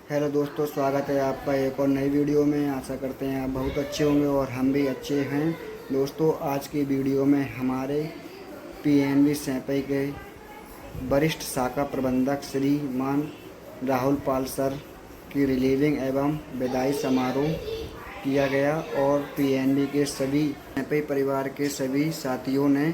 Hello दोस्तों, स्वागत है आपका एक और नई वीडियो में। आशा करते हैं आप बहुत अच्छे होंगे और हम भी अच्छे हैं। दोस्तों, आज की वीडियो में हमारे पीएनबी सैंपई के वरिष्ठ शाखा प्रबंधक श्रीमान राहुल पाल सर की रिलीविंग एवं विदाई समारोह किया गया और पीएनबी के सभी सैंपई परिवार के सभी साथियों ने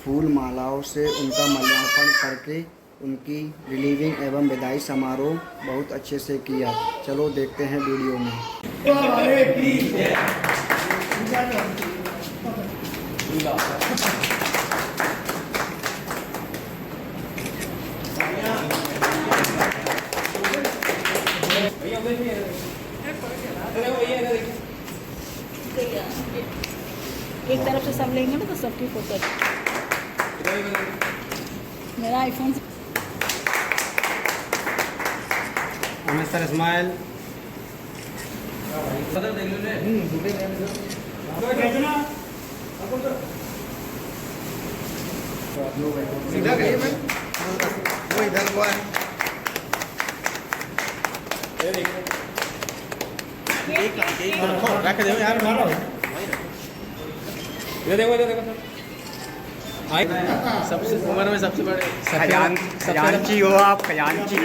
फूल मालाओं से उनका माल्यार्पण करके उनकी रिलीविंग एवं विदाई समारोह बहुत अच्छे से किया। चलो देखते हैं वीडियो में। एक तरफ से सब लेंगे ना तो सबकी फोटो। मेरा आईफोन सर स्माइल। सीधा करिए मैं वो इधर हुआ है। रख दो यार, मारो इधर देखो सर। सबसे उम्र में सबसे बड़े खजांची हो आप, खजांची।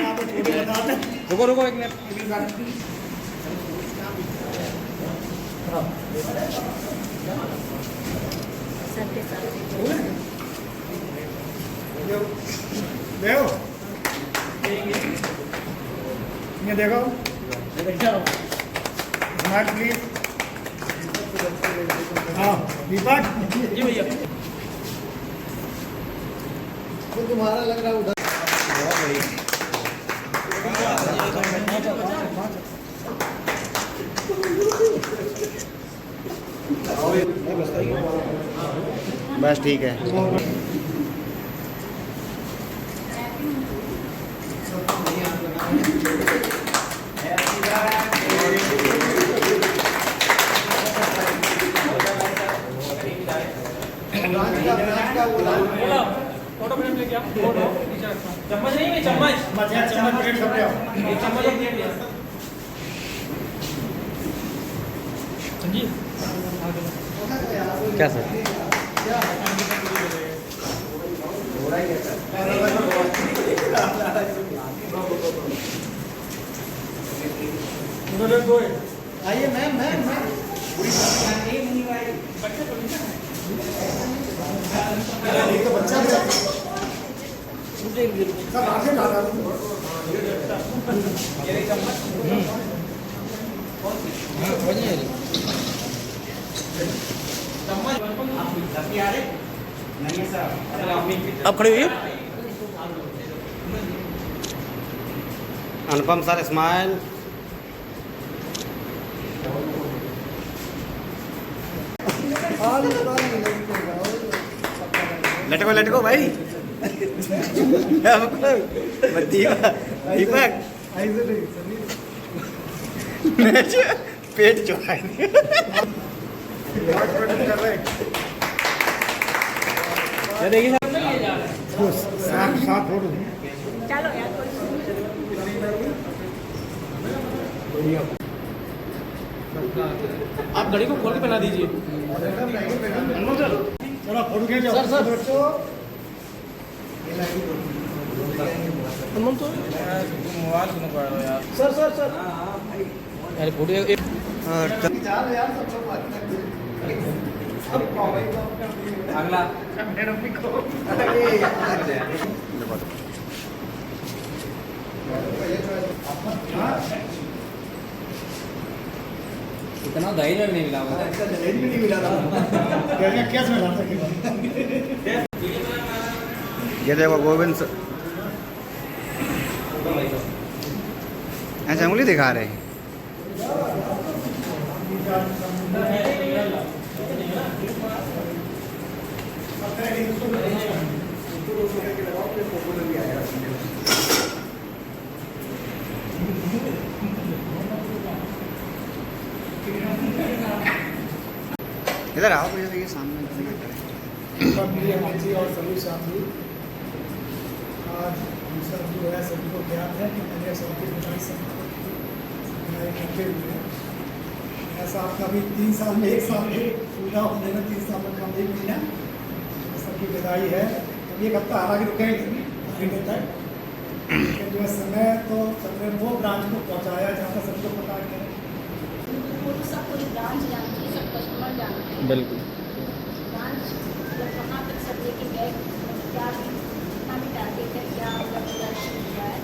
रुको एक मिनट। सबके साथ ये देखो स्मार्ट प्लीज। हाँ दीपक जी भैया, तुम्हारा लग रहा है उधर। बस ठीक है। फोटो फ्रेम लेके आओ। चम्मच नहीं, चम्मच चम्मच प्लेट सब ले आओ। एक चम्मच और प्लेट लिया संजीव। क्या सर? आइए मैम बच्चा सब आगे डाला अब खड़े हुई। अनुपम सर स्माइल। लेट गो भाई। दीपक पेट चौड़ाई देखिए साथ फोटो। चलो यार आप घड़ी को खोल के बना दीजिए। चलो फोटो खींच जाओ सर। बच्चों। अमन तो मोबाइल सुनो पड़ रहा यार। सर अरे फोटो एक अगला इतना धैर्य नहीं मिला नहीं मिला था क्या समझ रहा ये देखो गोविंद सर ऐसे उंगली दिखा रहे हैं। इधर आओ भैया, ये सामने और सभी साथी आज दूसरा जो है सभी को ज्ञात है कि मैंने सबके विधायी समिति करते हुए ऐसा आपका भी 3 साल में 1 साल में पूरा होने में 3 साल में कम 1 महीना सबकी विदाई है। अब 1 हफ्ता हालांकि रुकेंगे महीने तक, लेकिन जो है समय तो सबने वो ब्रांच को पहुँचाया जहाँ पर सबको पता है। वो तो सब पूरी ब्रांच जानती है, सब कस्टमर जानते हैं। बिल्कुल ब्रांच मतलब कहाँ तक सब लेके गए, क्या कितना भी टारगेट है, क्या मतलब रिएक्शन किया है,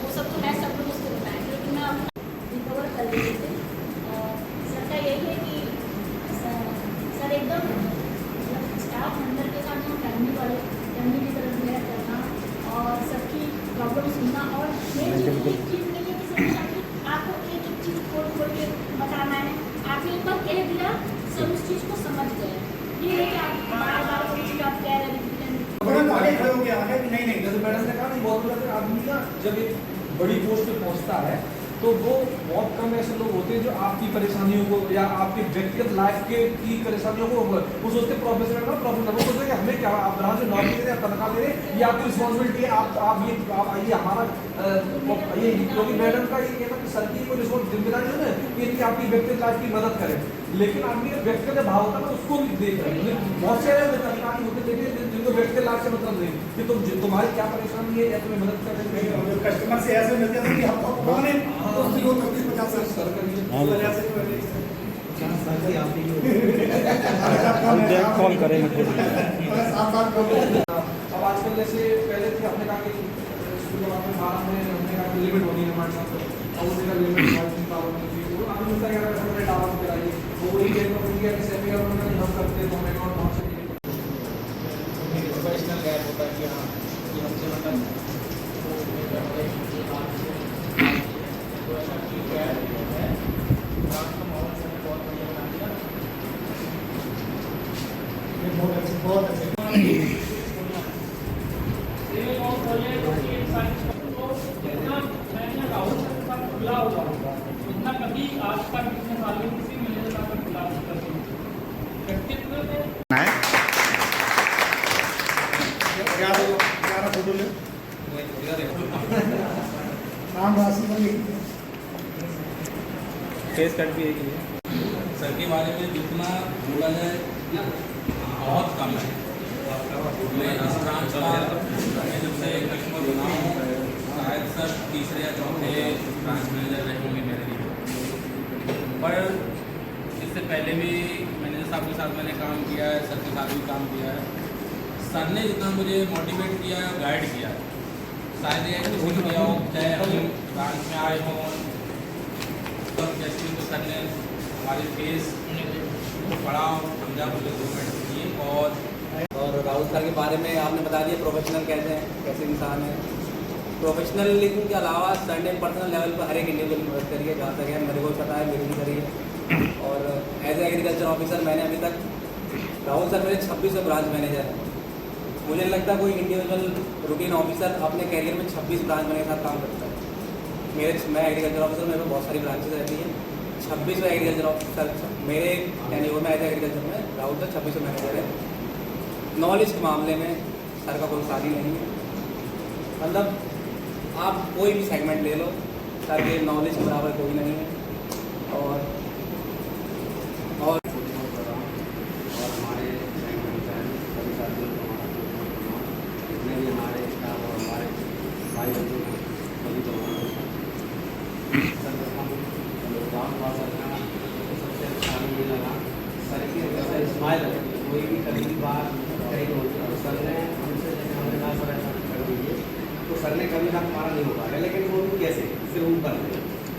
वो सब तो है, सब लोग उसको बताएंगे। लेकिन मैं अपना रिकवर कर लेते थे। सर का यही है कि सर एकदम मतलब स्टाफ मेंबर के साथ जो फैमिली की तरफ मेरा करना और सबकी प्रॉब्लम सुनना, और मेन एक चीज़ नहीं है कि सर आपको एक चीज़ खोल के बताना है। आपने एक बार कह दिया, सब उस चीज़ को समझ गए। ये है कि आप बार कोई चीज़ आप कह रहे हैं, आगे खड़े हो गया आगे नहीं नहीं जैसे मैडम ने कहा नहीं, बहुत बड़ा आदमी ना जब एक बड़ी पोस्ट पे पहुंचता है तो वो बहुत कम ऐसे लोग होते हैं जो आपकी परेशानियों को या आपके व्यक्तिगत लाइफ के की परेशानियों को वो सोचते प्रोफेशनल ना प्रोफेशनल, वो सोचते हैं कि हमें क्या, आप ब्रांच में नौकरी दे रहे हैं, तनख्वाह दे रहे हैं, ये आपकी रिस्पॉन्सिबिलिटी है, आप आइए हमारा ये, क्योंकि मैडम का ये कहना कि सर की कोई जिम्मेदारी है ना कि आपकी व्यक्तिगत लाइफ की मदद करें। लेकिन आदमी व्यक्तिगत भाव होता है ना, उसको भी देख रहे हैं। बहुत से अधिकारी होते देखे जिनको व्यक्तिगत लाइफ से मतलब नहीं कि तुम्हारी क्या परेशानी है या तुम्हें मदद कर रहे हैं। कस्टमर से ऐसे मिलते हैं कि आपको कौन है तो 30-50 साल कॉल करेंगे अब अब आजकल जैसे पहले थे, हमने कहा कि स्कूल में 12 में हमने कहा कि लिमिट होनी है हमारे साथ, और उसका लिमिट आगे मिलता है हमें डाउन कराइए, वो वही बैंक ऑफ इंडिया के सेमी गवर्नमेंट हम करते हैं तो हमें अकाउंट पहुँच सकेंगे। प्रोफेशनल गैप होता है कि हाँ कि हमसे मतलब तो ऐसा ठीक है, ब्रांच का माहौल से बहुत बढ़िया बना दिया। बहुत अच्छे इतना कभी आज तक कितने सालों में किसी मैनेजर का खुला व्यक्तित्व में ग्यारह फोटो ले नाम राशि पर लिख फेस कट भी एक ही सर के बारे में जितना बोला जाए बहुत कम है। मैं इस ब्रांच का मैं जब से कस्टमर बना हूँ, शायद सर तीसरे या चौथे ब्रांच मैनेजर रहे होंगे मेरे लिए। पर इससे पहले भी मैनेजर साहब के साथ मैंने काम किया है, सर के साथ भी काम किया है। सर ने जितना मुझे मोटिवेट किया है, गाइड किया है, शायद ये किसी ने किया हो, चाहे हम ब्रांच में आए हों तब जैसे तो सर ने हमारे फेस पढ़ा समझा, मुझे 2 मिनट दिए। और राहुल सर के बारे में आपने बता दिया प्रोफेशनल कैसे हैं, कैसे इंसान है। प्रोफेशनलिज्म के अलावा सर ने पर्सनल लेवल पर हर एक इंडिविजुअल की मदद करी है, जहाँ तक है मेरे को पता है मेरी भी करी है। और एज ए एग्रीकल्चर ऑफिसर मैंने अभी तक, राहुल सर मेरे 26 ब्रांच मैनेजर हैं। मुझे नहीं लगता कोई इंडिविजुअल रूटीन ऑफिसर अपने कैरियर में 26 ब्रांच मैनेजर के साथ काम करता है। मैं एग्रीकल्चर ऑफिसर, मेरे को बहुत सारी ब्रांचेज रहती हैं, 26 एग्रीकल्चर ऑफिसर मेरे टेन्योर में एज एग्रीकल्चर में राहुल सर 26 मैनेजर है। नॉलेज के मामले में सर का कोई साथी नहीं है, मतलब आप कोई भी सेगमेंट ले लो, सर के नॉलेज के बराबर कोई नहीं है। और हमारे सभी साथियों को जितने भी हमारे स्टाफ और हमारे भाई बंधु सभी को सर्वप्रथम गाँव वासर का सबसे अच्छा नहीं लगा सर की वैसा स्माइल है, कोई भी कभी बार कहीं होती है। सर ने हमसे जैसे हमने कहा सर ऐसा कर दीजिए, तो सर ने कभी ना हमारा नहीं हो पाएगा, लेकिन वो भी कैसे सिर्फ ऊपर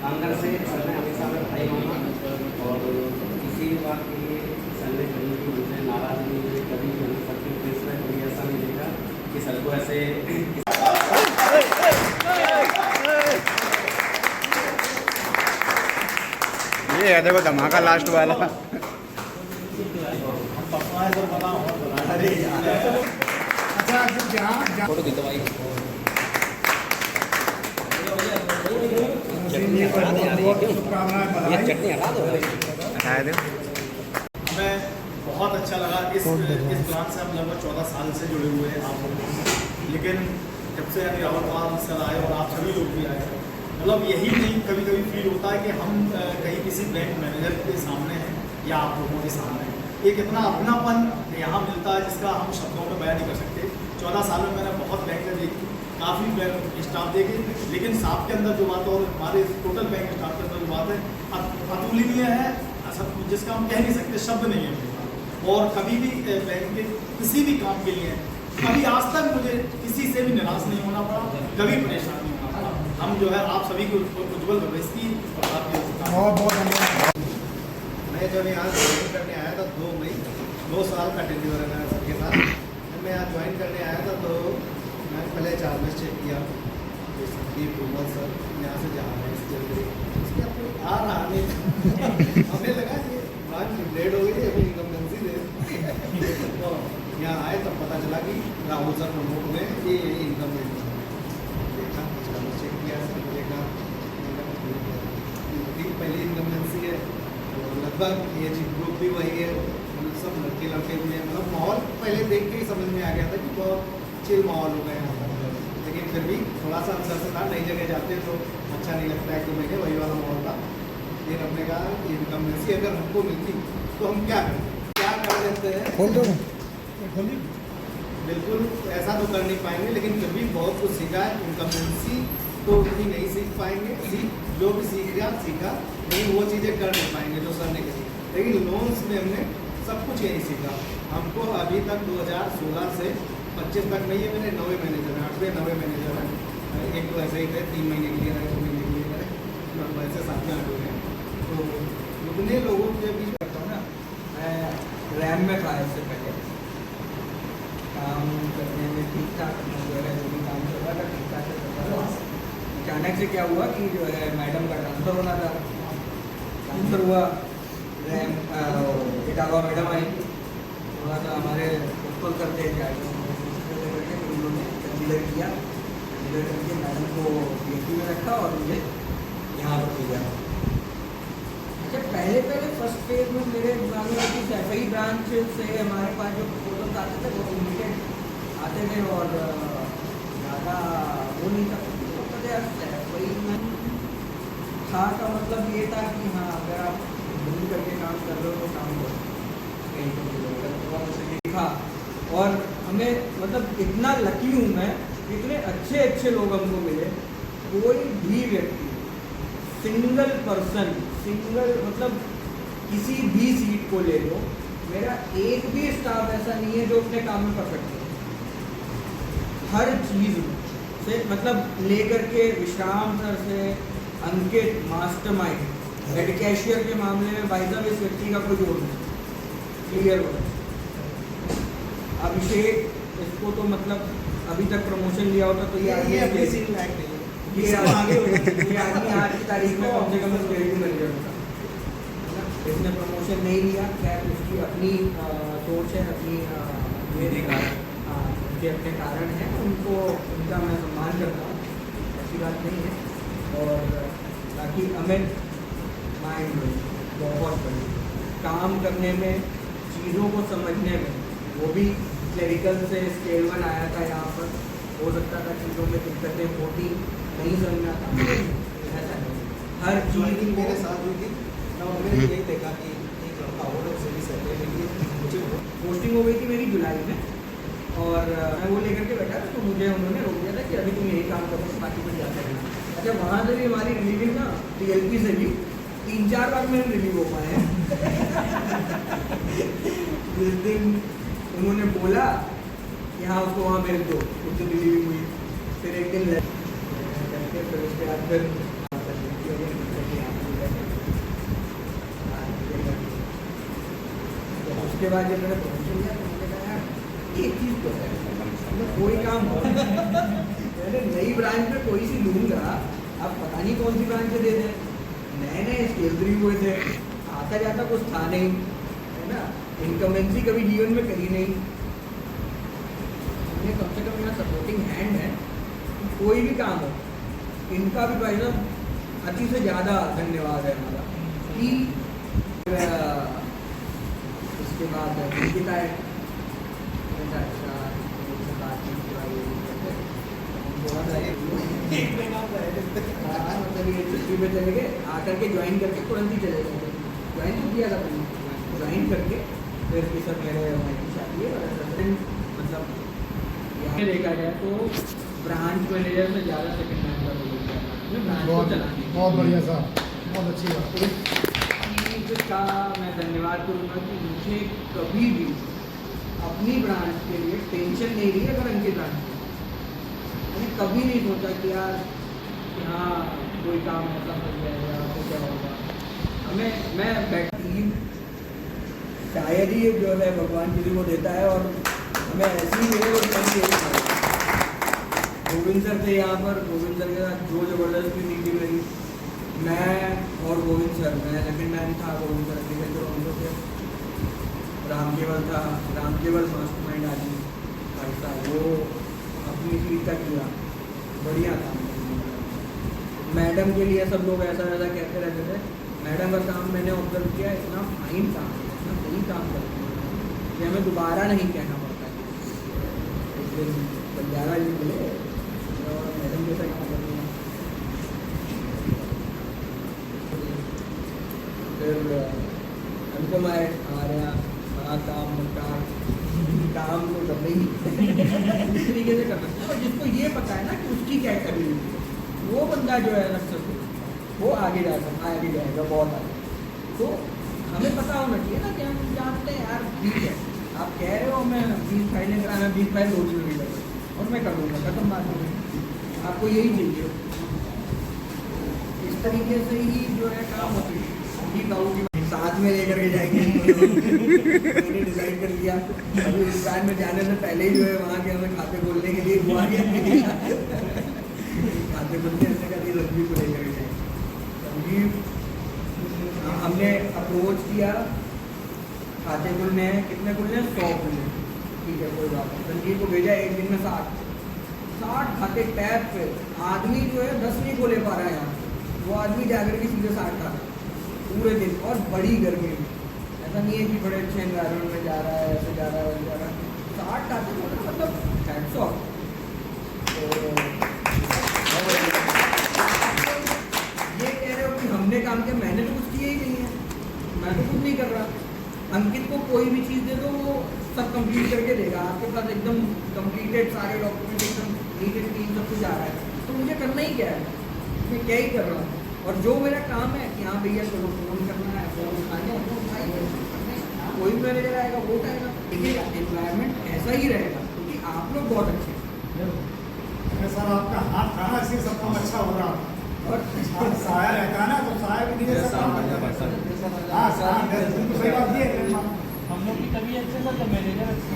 अंदर से सर ने हमेशा हमें भाई माना। और इसी बात के लिए सर ने कभी भी मुझे नाराज नहीं हुए, कभी भी हमें सबके फेस में कभी ऐसा नहीं देखा कि सर को ऐसे ये है देखो धमाका लास्ट वाला। अच्छा जहाँ फोटो खींचो भाई। शुभकामनाएं बधाई। चटनी हटा दो। हमें बहुत अच्छा लगा। इस ब्रांच से हम लगभग 14 साल से जुड़े हुए हैं आप लोग। लेकिन जब से यानी राहुल कुमार सर आए और आप सभी लोग भी आए, मतलब यही नहीं कभी कभी फील होता है कि हम कहीं किसी बैंक मैनेजर के सामने हैं या आप लोगों के सामने हैं। एक इतना अपनापन यहाँ मिलता है जिसका हम शब्दों में बयान नहीं कर सकते। 14 साल में मैंने बहुत बैंकें देखी, काफ़ी बैंक स्टाफ देखे, लेकिन साहब के अंदर जो बात और हमारे टोटल बैंक स्टाफ के अंदर जो बात है अतुलनीय है, जिसका हम कह नहीं सकते, शब्द नहीं है मेरे पास। और कभी भी बैंक के किसी भी काम के लिए अभी आज तक मुझे किसी से भी निराश नहीं होना पड़ा, कभी परेशान नहीं होना पड़ा। हम जो है आप सभी को उज्ज्वल भविष्य की बहुत बहुत धन्यवाद। मैं जब यहाँ ज्वाइन करने आया था 2 मई, 2 साल का टेन्योर है मेरा सबके साथ। जब मैं यहाँ ज्वाइन करने आया था तो मैं पहले 4 में चेक किया, संदीप उमर सर यहाँ से जा रहे हैं, इसके अपने आ रहा नहीं हमें लगा ये ब्रांच लेट हो गई, अभी इनकम्बेंसी दे तो यहाँ आए तब पता चला कि राहुल सर प्रमोट हुए, ये इनकम्बेंसी देखा, चेक किया, सर देखा पहली इनकम्बेंसी है, लगभग एज ग्रुप भी वही है, सब लड़के भी हैं। मतलब माहौल पहले देख के ही समझ में आ गया था कि बहुत चिल माहौल हो गया यहाँ पर, लेकिन फिर भी थोड़ा सा अंदर से था, नई जगह जाते तो अच्छा नहीं लगता है। 1-2 महीने वही वाला माहौल था। फिर हमने कहा इनकम्बेंसी अगर हमको मिलती तो हम क्या कर देते हैं, बिल्कुल ऐसा तो कर नहीं पाएंगे, लेकिन फिर भी बहुत कुछ सीखा है। इनकम्बेंसी तो उतनी नहीं सीख पाएंगे, जो भी सीखा, लेकिन वो चीज़ें कर नहीं पाएंगे जो सर ने कही। लेकिन लोन्स में हमने सब कुछ यही सीखा। हमको अभी तक 2016 से 25 तक नहीं है, मेरे 9वें मैनेजर हैं, 8वें 9वें मैनेजर हैं। एक तो ऐसे ही थे, 3 महीने के लिए रहे, 2 महीने के लिए रहे, और वैसे 7 8 हुए हैं। तो उतने लोगों के बीच करता हूँ ना, मैं रैम में था इससे पहले, काम करने में ठीक ठाक, जो है जो भी काम कर रहा था ठीक ठाक करता था। अचानक से क्या हुआ कि जो है मैडम का ट्रांसफ़र होना था, ट्रांसफ़र हुआ, रैम इटावा मैडम आई, थोड़ा सा हमारे उत्पल करते हैं करके उन्होंने कंसीडर किया, कंसीडर करके मैडम को पीएचडी में रखा और मुझे यहाँ पर भेजा। अच्छा, पहले फर्स्ट फेज में मेरे दिमाग में कि सैफई ब्रांच से हमारे पास जो प्रपोजल्स आते थे वो लिमिटेड आते थे और ज़्यादा वो नहीं था। सैफई में था का मतलब ये था कि हाँ, अगर आप मिल करके काम कर रहे हो तो काम करो, कहीं तो देखा। और हमें मतलब इतना लकी हूँ मैं, इतने अच्छे लोग हमको मिले। कोई भी व्यक्ति, सिंगल पर्सन, मतलब किसी भी सीट को ले लो, मेरा एक भी स्टाफ ऐसा नहीं है जो अपने काम में परफेक्ट है। हर चीज़ से मतलब लेकर के विश्राम सर से अंकित मास्टरमाइंड, हेड कैशियर के मामले में भाई साहब इस व्यक्ति का कोई जोड़ नहीं, क्लियर हो। अभिषेक, इसको तो मतलब अभी तक प्रमोशन लिया होता तो ये आदमी आज की तारीख में कम से कम स्टेट मैनेजर होता। इसने प्रमोशन नहीं लिया, खैर उसकी अपनी सोच है, अपनी उनके अपने कारण हैं, उनको उनका मैं सम्मान करता हूँ, ऐसी बात नहीं है। और बाकी अमित माइंड बहुत बड़ी, काम करने में, चीज़ों को समझने में, वो भी क्लरिकल से स्केल 1 आया था यहाँ पर, हो सकता था चीज़ों में दिक्कतें होती, नहीं समझना था, ऐसा नहीं। हर चीज़ मेरे साथ हुई थी, मैंने यही देखा कि एक लड़का और से भी सैलरी मुझे पोस्टिंग हो गई थी मेरी जुलाई में, और मैं वो लेकर के बैठा था तो मुझे उन्होंने रोक दिया था कि अभी तुम यही काम करो, बाकी कुछ जाता है। अच्छा, वहाँ से भी हमारी रिलीविंग ना TLP से भी 3-4 बार में रिलीव हो पाए हैं। जिस दिन उन्होंने बोला कि हाँ उसको वहाँ भेज दो, उस दिन रिलीविंग हुई, फिर एक दिन करके फिर उसके बाद फिर उसके बाद जब मैंने प्रमोशन लिया तो मैंने कहा यार एक चीज़ तो है, कोई काम हो मैंने नई ब्रांच में कोई सी लूँगा, अब पता नहीं कौन सी ब्रांच से दे दें, नए स्केल 3 हुए थे, आता जाता कुछ था नहीं, है ना, इनकम्बेंसी कभी जीवन में करी नहीं, हमने कम से कम यहाँ सपोर्टिंग हैंड है, कोई भी काम हो, इनका भी भाई साहब अति से ज़्यादा धन्यवाद है हमारा। कि उसके बाद गीता है, अच्छा बातचीत हाँ, मतलब ये छुट्टी पे चले गए, आकर के ज्वाइन करके तुरंत ही चले गए। ज्वाइन तो किया था मैंने, ज्वाइन करके फिर कि सर मेरे भाई की शादी है और ऐसा मतलब यहाँ देखा जाए तो ब्रांच मैनेजर से ज़्यादा सेकंड हैंड का रोल किया था ब्रांच को चलाने। बहुत बढ़िया साहब, बहुत अच्छी बात। इस चीज़ का मैं धन्यवाद करूँगा कि मुझे कभी भी अपनी ब्रांच के लिए टेंशन नहीं रही अगर अंकित ब्रांच की। मैंने कभी नहीं सोचा कि यार कि हाँ कोई काम ऐसा हो जाएगा तो क्या होगा। हमें मैं टीम शायद ही जो है भगवान किसी को देता है और हमें ऐसी ही मिले और गोविंद सर थे यहाँ पर। गोविंद सर के साथ जो ज़बरदस्ती मीटिंग रही, मैं और गोविंद सर, मैं सेकंड मैन था, गोविंद सर के जो हम थे, रामकेवल था, रामकेवल मास्टरमाइंड आदमी भाई साहब, वो अपनी सीट का किया बढ़िया काम। मैडम के लिए सब लोग ऐसा ऐसा कहते रहते थे, मैडम का काम मैंने ऑब्जर्व किया इतना फाइन काम है, इतना सही काम करती है कि हमें दोबारा नहीं कहना पड़ता है। एक दिन बंजारा जी मिले और मैडम जैसा काम करती हैं। फिर अनुपम आए हमारे यहाँ, बड़ा काम तो करना ही इस तरीके से करना चाहिए। और जिसको ये पता है ना कि उसकी क्या एबिलिटी है, वो बंदा जो है सक्सेसफुल, वो आगे जाएगा बहुत आगे। तो हमें पता होना चाहिए ना कि हम जानते हैं यार ठीक है, आप कह रहे हो मैं 20 फाइलें कराना, 20 फाइल रोज नहीं कर और मैं कर दूँगा, खत्म बात हो गई। आपको यही चाहिए, इस तरीके से ही जो है काम होती है। ये कहूँ कि साथ में लेकर के जाएंगे मैंने डिसाइड कर लिया। अभी उस ब्रांच में जाने से पहले ही जो है वहाँ के हमें खाते खोलने के लिए हुआ गया खाते खोलने ऐसे का संजीव को लेकर के जाएंगे। संजीव हमने अप्रोच किया, खाते खुलने हैं, कितने खुलने हैं? 100 खुलने। ठीक है कोई बात नहीं, संजीव को भेजा एक दिन में 60 खाते टैब पे। आदमी जो है 10 नहीं खोले पा रहा है यहाँ, वो आदमी जाकर के सीधे 60 खाते पूरे दिन, और बड़ी गर्मी में। ऐसा नहीं है कि बड़े अच्छे एनवायरमेंट में जा रहा है, ऐसे जा रहा है वैसे जा रहा है, 60 खाते मतलब 150। तो ये कह रहे हो कि हमने काम किया, मैंने तो कुछ किया ही नहीं है, मैं तो कुछ नहीं कर रहा। अंकित को कोई भी चीज़ दे दो वो सब कंप्लीट करके देगा, आपके पास एकदम कंप्लीटेड सारे डॉक्यूमेंट एकदम नीट एंड क्लीन सब कुछ आ रहा है। तो मुझे करना ही क्या है, मैं क्या ही कर रहा हूँ। और जो मेरा काम है कि हाँ भैया चलो फोन करना है, फोन उठाने हैं, तो उठाइए, कोई मैनेजर आएगा वो उठाएगा। देखिए एनवायरनमेंट ऐसा ही रहेगा क्योंकि आप लोग बहुत अच्छे हैं। सर आपका हाथ था ना, इसलिए सब काम अच्छा हो रहा है। और साया रहता है ना, तो साया भी नहीं सब काम अच्छा करता है। हाँ सही बात ये है। हम लोग की तबीयत अच्छे सर तो मैनेजर अच्छे